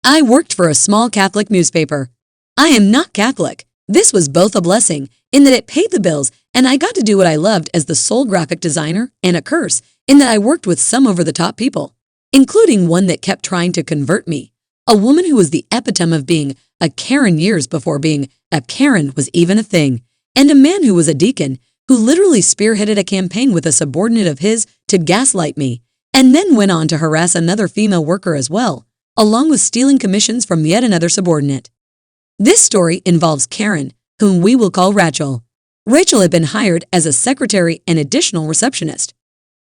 I worked for a small Catholic newspaper. I am not Catholic. This was both a blessing in that it paid the bills and I got to do what I loved as the sole graphic designer, and a curse in that I worked with some over-the-top people, including one that kept trying to convert me. A woman who was the epitome of being a Karen years before being a Karen was even a thing, and a man who was a deacon who literally spearheaded a campaign with a subordinate of his to gaslight me, and then went on to harass another female worker as well, along with stealing commissions from yet another subordinate. This story involves Karen, whom we will call Rachel. Rachel had been hired as a secretary and additional receptionist.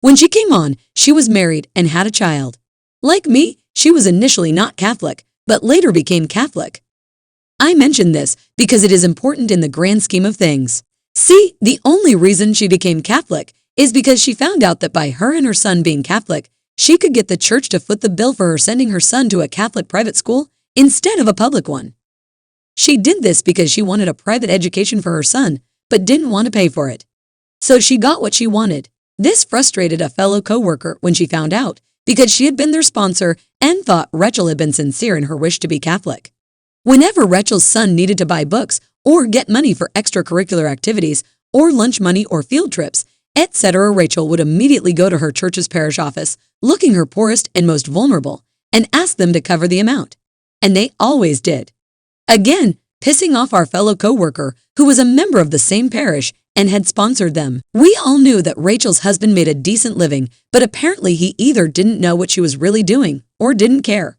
When she came on, she was married and had a child. Like me, she was initially not Catholic, but later became Catholic. I mention this because it is important in the grand scheme of things. See, the only reason she became Catholic is because she found out that by her and her son being Catholic, she could get the church to foot the bill for her sending her son to a Catholic private school instead of a public one. She did this because she wanted a private education for her son, but didn't want to pay for it. So she got what she wanted. This frustrated a fellow coworker when she found out, because she had been their sponsor and thought Rachel had been sincere in her wish to be Catholic. Whenever Rachel's son needed to buy books or get money for extracurricular activities or lunch money or field trips, etc., Rachel would immediately go to her church's parish office, looking her poorest and most vulnerable, and ask them to cover the amount. And they always did. Again, pissing off our fellow coworker who was a member of the same parish and had sponsored them. We all knew that Rachel's husband made a decent living, but apparently he either didn't know what she was really doing or didn't care.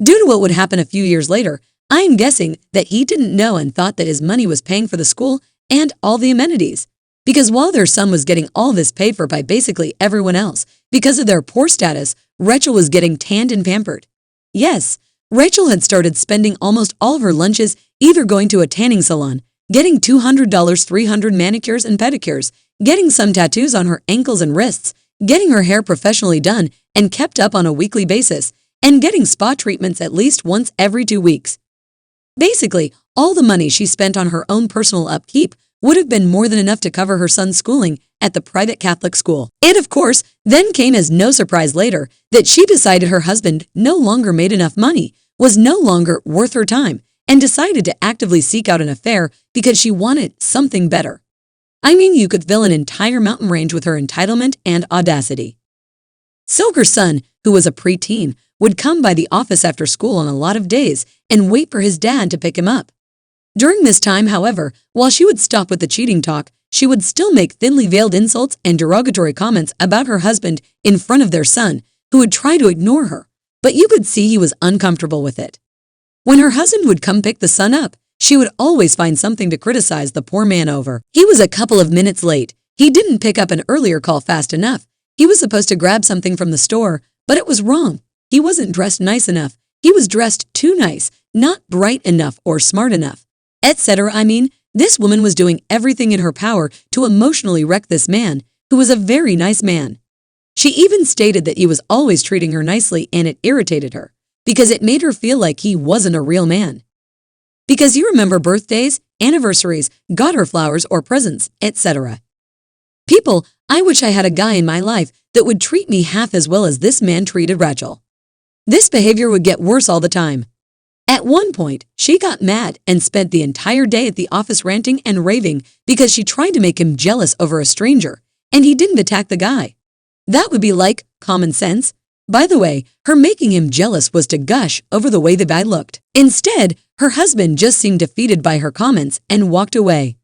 Due to what would happen a few years later, I am guessing that he didn't know and thought that his money was paying for the school and all the amenities. Because while their son was getting all this paid for by basically everyone else, because of their poor status, Rachel was getting tanned and pampered. Yes, Rachel had started spending almost all of her lunches either going to a tanning salon, getting $200, 300 manicures and pedicures, getting some tattoos on her ankles and wrists, getting her hair professionally done and kept up on a weekly basis, and getting spa treatments at least once every 2 weeks. Basically, all the money she spent on her own personal upkeep would have been more than enough to cover her son's schooling at the private Catholic school. It, of course, then came as no surprise later that she decided her husband no longer made enough money, was no longer worth her time, and decided to actively seek out an affair because she wanted something better. I mean, you could fill an entire mountain range with her entitlement and audacity. So her son, who was a preteen, would come by the office after school on a lot of days and wait for his dad to pick him up. During this time, however, while she would stop with the cheating talk, she would still make thinly veiled insults and derogatory comments about her husband in front of their son, who would try to ignore her, but you could see he was uncomfortable with it. When her husband would come pick the son up, she would always find something to criticize the poor man over. He was a couple of minutes late. He didn't pick up an earlier call fast enough. He was supposed to grab something from the store, but it was wrong. He wasn't dressed nice enough. He was dressed too nice, not bright enough or smart enough, etc. I mean, this woman was doing everything in her power to emotionally wreck this man, who was a very nice man. She even stated that he was always treating her nicely, and it irritated her, because it made her feel like he wasn't a real man. Because you remember birthdays, anniversaries, got her flowers or presents, etc. People, I wish I had a guy in my life that would treat me half as well as this man treated Rachel. This behavior would get worse all the time. At one point, she got mad and spent the entire day at the office ranting and raving because she tried to make him jealous over a stranger, and he didn't attack the guy. That would be like common sense. By the way, her making him jealous was to gush over the way the guy looked. Instead, her husband just seemed defeated by her comments and walked away.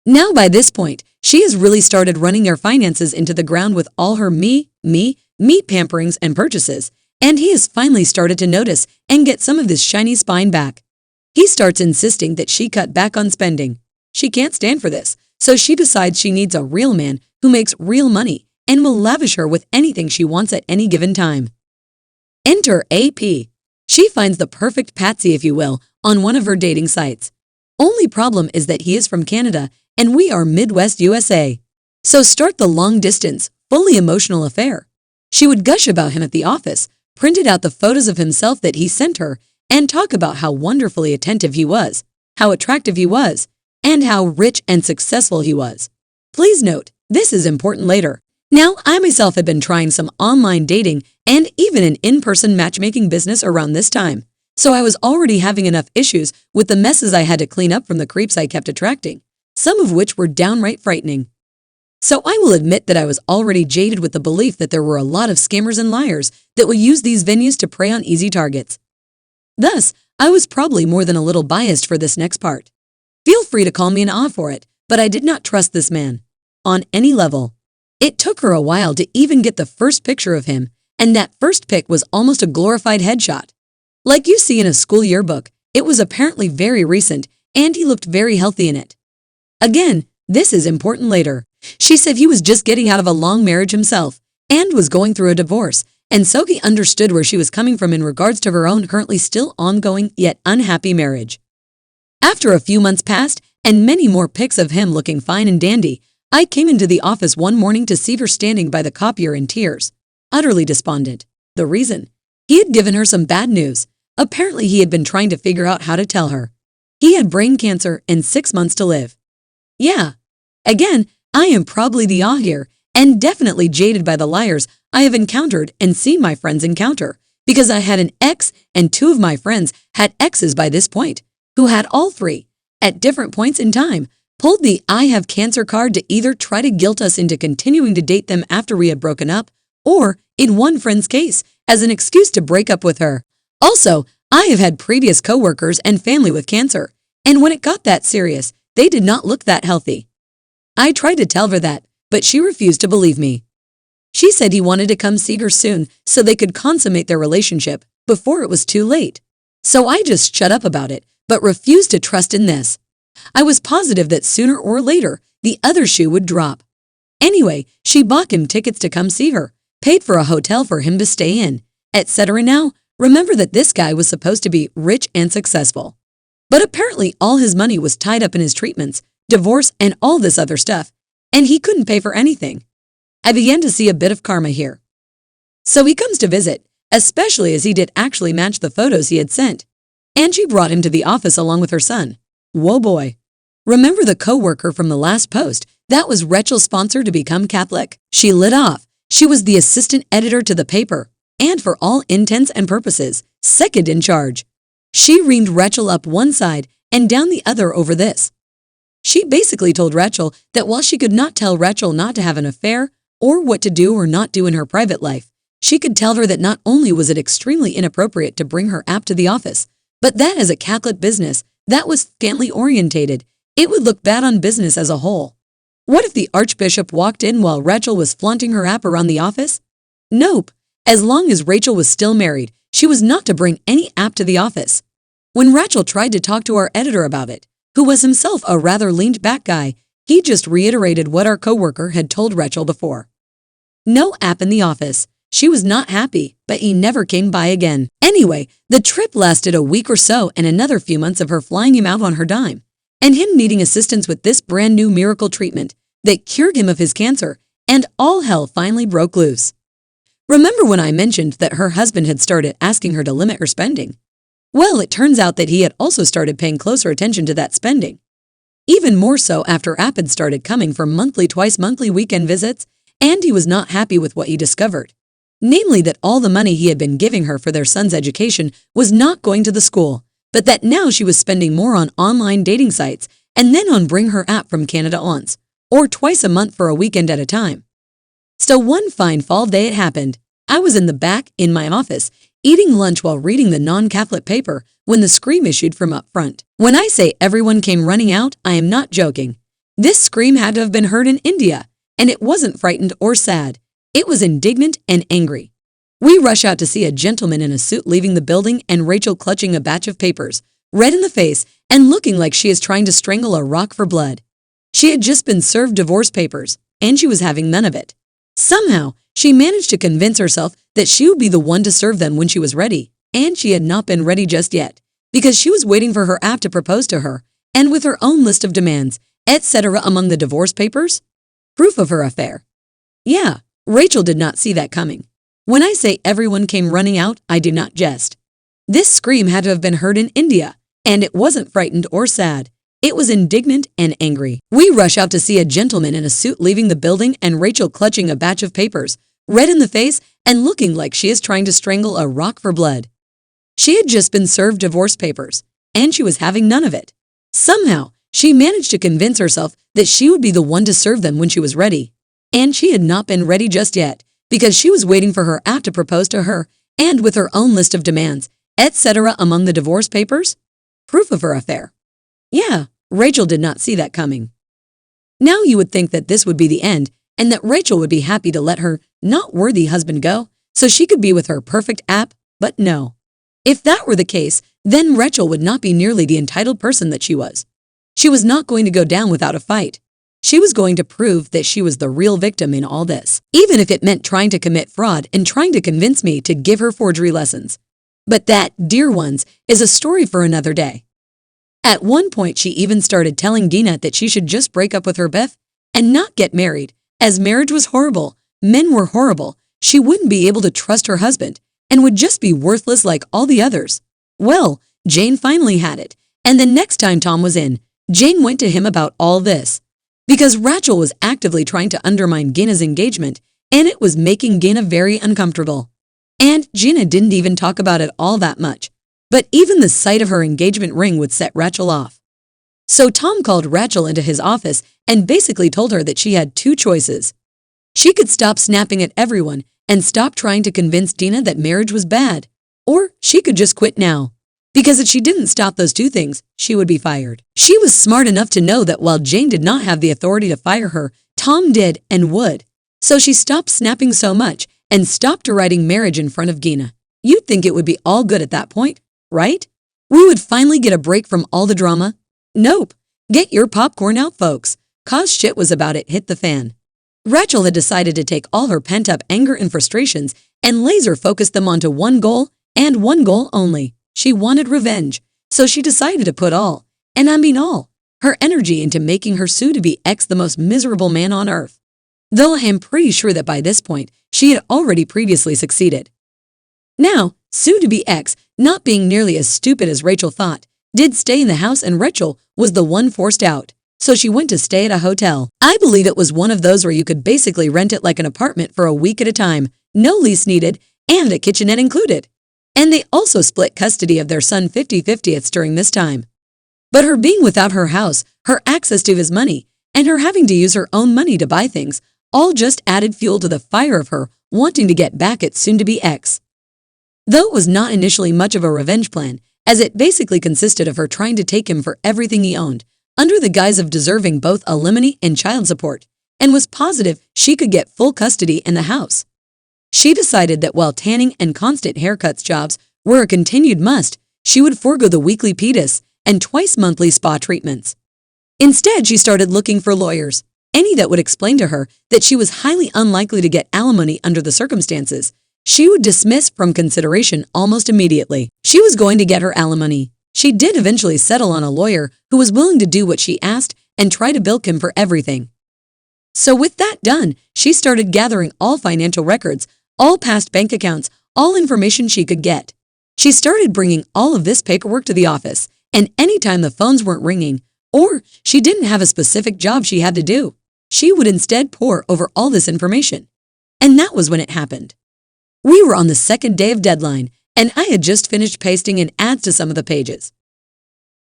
Now by this point, she has really started running their finances into the ground with all her me pamperings and purchases, and he has finally started to notice and get some of this shiny spine back. He starts insisting that she cut back on spending. She can't stand for this, so she decides she needs a real man who makes real money and will lavish her with anything she wants at any given time. Enter AP. She finds the perfect patsy, if you will, on one of her dating sites. Only problem is that he is from Canada and we are Midwest USA. So start the long-distance, fully emotional affair. She would gush about him at the office, printed out the photos of himself that he sent her, and talk about how wonderfully attentive he was, how attractive he was, and how rich and successful he was. Please note, this is important later. Now, I myself had been trying some online dating and even an in-person matchmaking business around this time, So I was already having enough issues with the messes I had to clean up from the creeps I kept attracting, some of which were downright frightening. So I will admit that I was already jaded with the belief that there were a lot of scammers and liars that would use these venues to prey on easy targets. Thus, I was probably more than a little biased for this next part. Feel free to call me an awe for it, but I did not trust this man. On any level. It took her a while to even get the first picture of him, and that first pic was almost a glorified headshot. Like you see in a school yearbook, it was apparently very recent, and he looked very healthy in it. Again, this is important later. She said he was just getting out of a long marriage himself, and was going through a divorce, and so he understood where she was coming from in regards to her own currently still ongoing yet unhappy marriage. After a few months passed, and many more pics of him looking fine and dandy, I came into the office one morning to see her standing by the copier in tears, utterly despondent. The reason? He had given her some bad news. Apparently he had been trying to figure out how to tell her. He had brain cancer and 6 months to live. Yeah. Again, I am probably the awe here, and definitely jaded by the liars I have encountered and seen my friends encounter, because I had an ex and 2 of my friends had exes by this point, who had all 3, at different points in time, pulled the I have cancer card to either try to guilt us into continuing to date them after we had broken up, or, in one friend's case, as an excuse to break up with her. Also, I have had previous coworkers and family with cancer, and when it got that serious, they did not look that healthy. I tried to tell her that, but she refused to believe me. She said he wanted to come see her soon so they could consummate their relationship before it was too late. So I just shut up about it, but refused to trust in this. I was positive that sooner or later, the other shoe would drop. Anyway, she bought him tickets to come see her, paid for a hotel for him to stay in, etc. Now, remember that this guy was supposed to be rich and successful. But apparently all his money was tied up in his treatments, divorce, and all this other stuff, and he couldn't pay for anything. I began to see a bit of karma here. So he comes to visit, especially as he did actually match the photos he had sent. And she brought him to the office along with her son. Whoa boy. Remember the coworker from the last post? That was Rachel's sponsor to become Catholic. She lit off. She was the assistant editor to the paper, and for all intents and purposes, second in charge. She reamed Rachel up one side and down the other over this. She basically told Rachel that while she could not tell Rachel not to have an affair or what to do or not do in her private life, she could tell her that not only was it extremely inappropriate to bring her app to the office, but that as a Catholic business that was scantily orientated, it would look bad on business as a whole. What if the Archbishop walked in while Rachel was flaunting her app around the office? Nope. As long as Rachel was still married, she was not to bring any app to the office. When Rachel tried to talk to our editor about it, who was himself a rather leaned-back guy, he just reiterated what our coworker had told Rachel before. No app in the office. She was not happy, but he never came by again. Anyway, the trip lasted a week or so and another few months of her flying him out on her dime, and him needing assistance with this brand new miracle treatment that cured him of his cancer, and all hell finally broke loose. Remember when I mentioned that her husband had started asking her to limit her spending? Well, it turns out that he had also started paying closer attention to that spending. Even more so after app had started coming for monthly, twice-monthly weekend visits, and he was not happy with what he discovered. Namely that all the money he had been giving her for their son's education was not going to the school, but that now she was spending more on online dating sites and then on Bring Her app from Canada once, or twice a month for a weekend at a time. So one fine fall day it happened. I was in the back in my office, eating lunch while reading the non-Catholic paper when the scream issued from up front. When I say everyone came running out, I am not joking. This scream had to have been heard in India, and it wasn't frightened or sad. It was indignant and angry. We rush out to see a gentleman in a suit leaving the building and Rachel clutching a batch of papers, red in the face and looking like she is trying to strangle a rock for blood. She had just been served divorce papers, and she was having none of it. Somehow, she managed to convince herself that she would be the one to serve them when she was ready, and she had not been ready just yet, because she was waiting for her app to propose to her, and with her own list of demands, etc. among the divorce papers, proof of her affair. Yeah, Rachel did not see that coming. When I say everyone came running out, I do not jest. This scream had to have been heard in India, and it wasn't frightened or sad. It was indignant and angry. We rush out to see a gentleman in a suit leaving the building and Rachel clutching a batch of papers, red in the face and looking like she is trying to strangle a rock for blood. She had just been served divorce papers, and she was having none of it. Somehow, she managed to convince herself that she would be the one to serve them when she was ready. And she had not been ready just yet, because she was waiting for her app to propose to her, and with her own list of demands, etc. among the divorce papers, proof of her affair. Yeah, Rachel did not see that coming. Now you would think that this would be the end, and that Rachel would be happy to let her not worthy husband go, so she could be with her perfect app, but no. If that were the case, then Rachel would not be nearly the entitled person that she was. She was not going to go down without a fight. She was going to prove that she was the real victim in all this, even if it meant trying to commit fraud and trying to convince me to give her forgery lessons. But that, dear ones, is a story for another day. At one point, she even started telling Dina that she should just break up with her Beth and not get married, as marriage was horrible, men were horrible, she wouldn't be able to trust her husband, and would just be worthless like all the others. Well, Jane finally had it, and the next time Tom was in, Jane went to him about all this. Because Rachel was actively trying to undermine Gina's engagement, and it was making Gina very uncomfortable. And Gina didn't even talk about it all that much, but even the sight of her engagement ring would set Rachel off. So Tom called Rachel into his office and basically told her that she had two choices. She could stop snapping at everyone and stop trying to convince Dina that marriage was bad, or she could just quit now. Because if she didn't stop those two things, she would be fired. She was smart enough to know that while Jane did not have the authority to fire her, Tom did and would. So she stopped snapping so much and stopped deriding marriage in front of Gina. You'd think it would be all good at that point, right? We would finally get a break from all the drama. Nope. Get your popcorn out, folks. 'Cause shit was about to hit the fan. Rachel had decided to take all her pent-up anger and frustrations and laser focus them onto one goal and one goal only. She wanted revenge, so she decided to put all, and I mean all, her energy into making her soon-to-be ex the most miserable man on earth. Though I am pretty sure that by this point, she had already previously succeeded. Now, soon-to-be ex, not being nearly as stupid as Rachel thought, did stay in the house, and Rachel was the one forced out. So she went to stay at a hotel. I believe it was one of those where you could basically rent it like an apartment for a week at a time, no lease needed, and a kitchenette included. And they also split custody of their son 50-50ths during this time. But her being without her house, her access to his money, and her having to use her own money to buy things, all just added fuel to the fire of her wanting to get back at soon-to-be ex. Though it was not initially much of a revenge plan, as it basically consisted of her trying to take him for everything he owned, under the guise of deserving both alimony and child support, and was positive she could get full custody in the house. She decided that while tanning and constant haircuts jobs were a continued must, she would forego the weekly pedis and twice-monthly spa treatments. Instead, she started looking for lawyers, any that would explain to her that she was highly unlikely to get alimony under the circumstances. She would dismiss from consideration almost immediately. She was going to get her alimony. She did eventually settle on a lawyer who was willing to do what she asked and try to bilk him for everything. So with that done, she started gathering all financial records, all past bank accounts, all information she could get. She started bringing all of this paperwork to the office, and anytime the phones weren't ringing, or she didn't have a specific job she had to do, she would instead pore over all this information. And that was when it happened. We were on the second day of deadline, and I had just finished pasting in ads to some of the pages.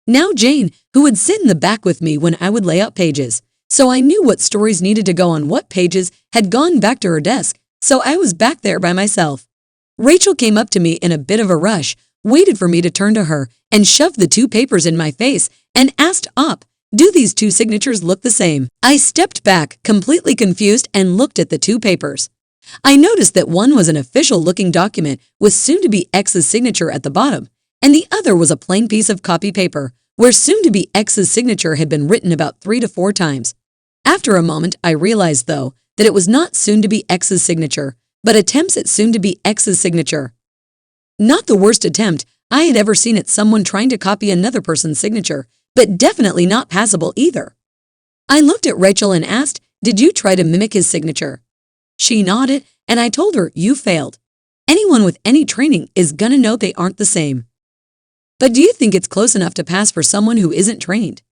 Now Jane, who would sit in the back with me when I would lay out pages, so I knew what stories needed to go on what pages, had gone back to her desk, so I was back there by myself. Rachel came up to me in a bit of a rush, waited for me to turn to her, and shoved the two papers in my face and asked up, "Do these two signatures look the same?" I stepped back, completely confused, and looked at the two papers. I noticed that one was an official-looking document with soon-to-be ex's signature at the bottom, and the other was a plain piece of copy paper where soon-to-be ex's signature had been written about 3 to 4 times. After a moment, I realized, though, that it was not soon-to-be ex's signature, but attempts at soon-to-be ex's signature. Not the worst attempt I had ever seen at someone trying to copy another person's signature, but definitely not passable either. I looked at Rachel and asked, "Did you try to mimic his signature?" She nodded, and I told her, "You failed. Anyone with any training is gonna know they aren't the same." But do you think it's close enough to pass for someone who isn't trained?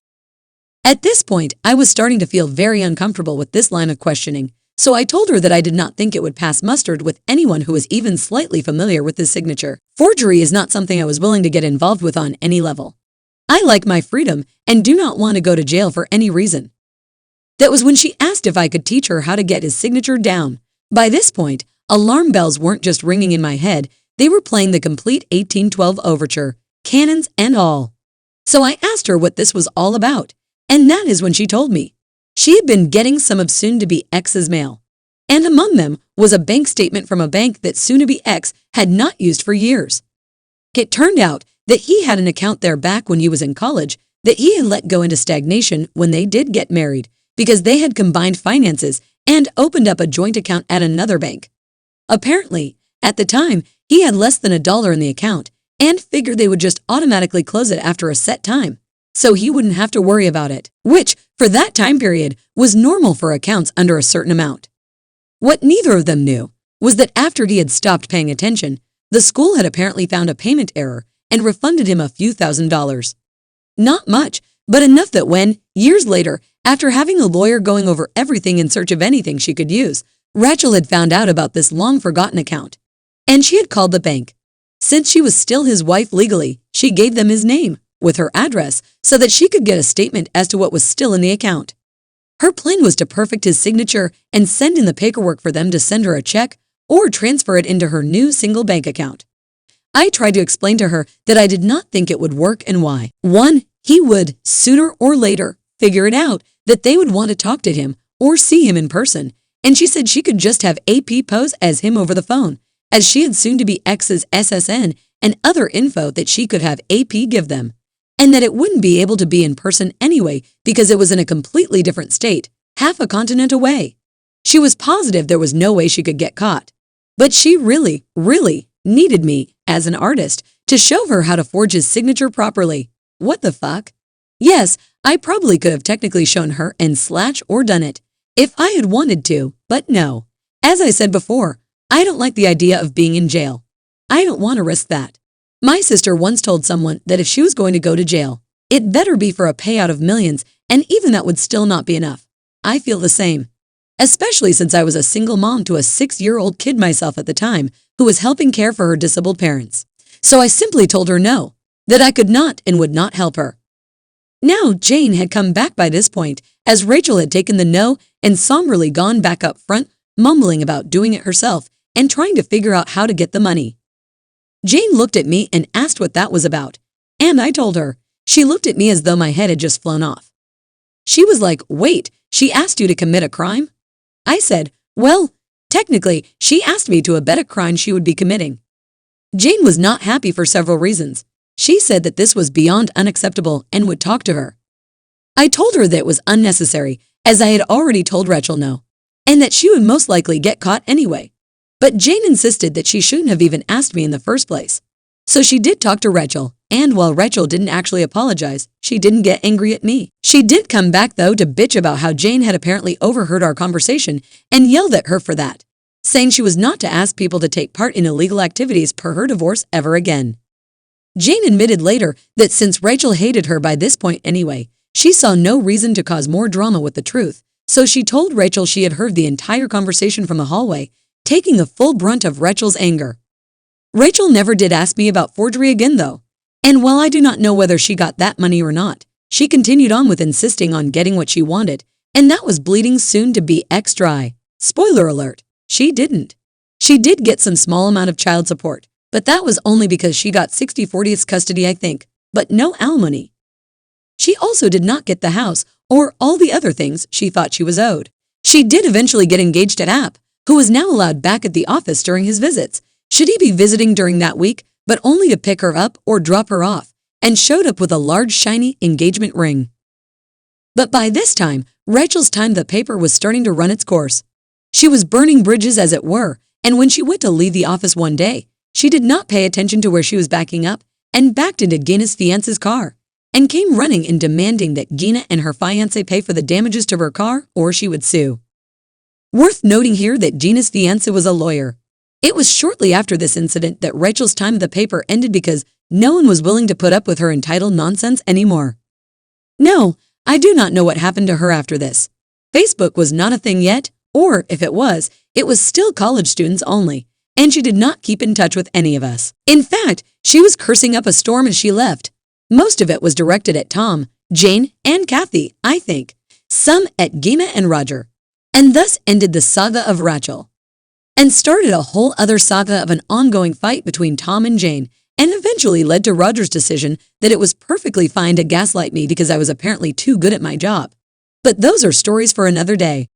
At this point, I was starting to feel very uncomfortable with this line of questioning, so I told her that I did not think it would pass mustard with anyone who was even slightly familiar with his signature. Forgery is not something I was willing to get involved with on any level. I like my freedom and do not want to go to jail for any reason. That was when she asked if I could teach her how to get his signature down. By this point, alarm bells weren't just ringing in my head, they were playing the complete 1812 overture, cannons and all. So I asked her what this was all about, and that is when she told me. She had been getting some of soon-to-be X's mail, and among them was a bank statement from a bank that soon-to-be X had not used for years. It turned out that he had an account there back when he was in college that he had let go into stagnation when they did get married because they had combined finances and opened up a joint account at another bank. Apparently, at the time, he had less than $1 in the account and figured they would just automatically close it after a set time, so he wouldn't have to worry about it, which, for that time period, was normal for accounts under a certain amount. What neither of them knew was that after he had stopped paying attention, the school had apparently found a payment error and refunded him a few $1,000s. Not much, but enough that when, years later, after having a lawyer going over everything in search of anything she could use, Rachel had found out about this long-forgotten account, and she had called the bank. Since she was still his wife legally, she gave them his name, with her address, so that she could get a statement as to what was still in the account. Her plan was to perfect his signature and send in the paperwork for them to send her a check or transfer it into her new single bank account. I tried to explain to her that I did not think it would work and why. One, he would, sooner or later, figure it out that they would want to talk to him or see him in person, and she said she could just have AP pose as him over the phone, as she had soon-to-be X's SSN and other info that she could have AP give them, and that it wouldn't be able to be in person anyway because it was in a completely different state, half a continent away. She was positive there was no way she could get caught. But she really, really needed me, as an artist, to show her how to forge his signature properly. What the fuck? Yes, I probably could have technically shown her and slash or done it, if I had wanted to, but no. As I said before, I don't like the idea of being in jail. I don't want to risk that. My sister once told someone that if she was going to go to jail, it better be for a payout of millions, and even that would still not be enough. I feel the same. Especially since I was a single mom to a 6-year-old kid myself at the time who was helping care for her disabled parents. So I simply told her no, that I could not and would not help her. Now Jane had come back by this point, as Rachel had taken the no and somberly gone back up front, mumbling about doing it herself and trying to figure out how to get the money. Jane looked at me and asked what that was about, and I told her. She looked at me as though my head had just flown off. She was like, "Wait, she asked you to commit a crime?" I said, "Well, technically, she asked me to abet a crime she would be committing." Jane was not happy for several reasons. She said that this was beyond unacceptable and would talk to her. I told her that it was unnecessary, as I had already told Rachel no, and that she would most likely get caught anyway. But Jane insisted that she shouldn't have even asked me in the first place. So she did talk to Rachel, and while Rachel didn't actually apologize, she didn't get angry at me. She did come back, though, to bitch about how Jane had apparently overheard our conversation and yelled at her for that, saying she was not to ask people to take part in illegal activities per her divorce ever again. Jane admitted later that since Rachel hated her by this point anyway, she saw no reason to cause more drama with the truth, so she told Rachel she had heard the entire conversation from the hallway, taking the full brunt of Rachel's anger. Rachel never did ask me about forgery again, though, and while I do not know whether she got that money or not, she continued on with insisting on getting what she wanted, and that was bleeding soon to be X dry. Spoiler alert, she didn't. She did get some small amount of child support, but that was only because she got 60/40 custody, I think, but no alimony. She also did not get the house or all the other things she thought she was owed. She did eventually get engaged to App, who was now allowed back at the office during his visits, should he be visiting during that week, but only to pick her up or drop her off, and showed up with a large shiny engagement ring. But by this time, Rachel's time at the paper was starting to run its course. She was burning bridges, as it were, and when she went to leave the office one day, she did not pay attention to where she was backing up and backed into Gina's fiance's car, and came running and demanding that Gina and her fiance pay for the damages to her car or she would sue. Worth noting here that Gina's fiance was a lawyer. It was shortly after this incident that Rachel's time at the paper ended because no one was willing to put up with her entitled nonsense anymore. No, I do not know what happened to her after this. Facebook was not a thing yet, Or if it was still college students only, and she did not keep in touch with any of us. In fact, she was cursing up a storm as she left. Most of it was directed at Tom, Jane, and Kathy, I think. Some at Gina and Roger. And thus ended the saga of Rachel. And started a whole other saga of an ongoing fight between Tom and Jane, and eventually led to Roger's decision that it was perfectly fine to gaslight me because I was apparently too good at my job. But those are stories for another day.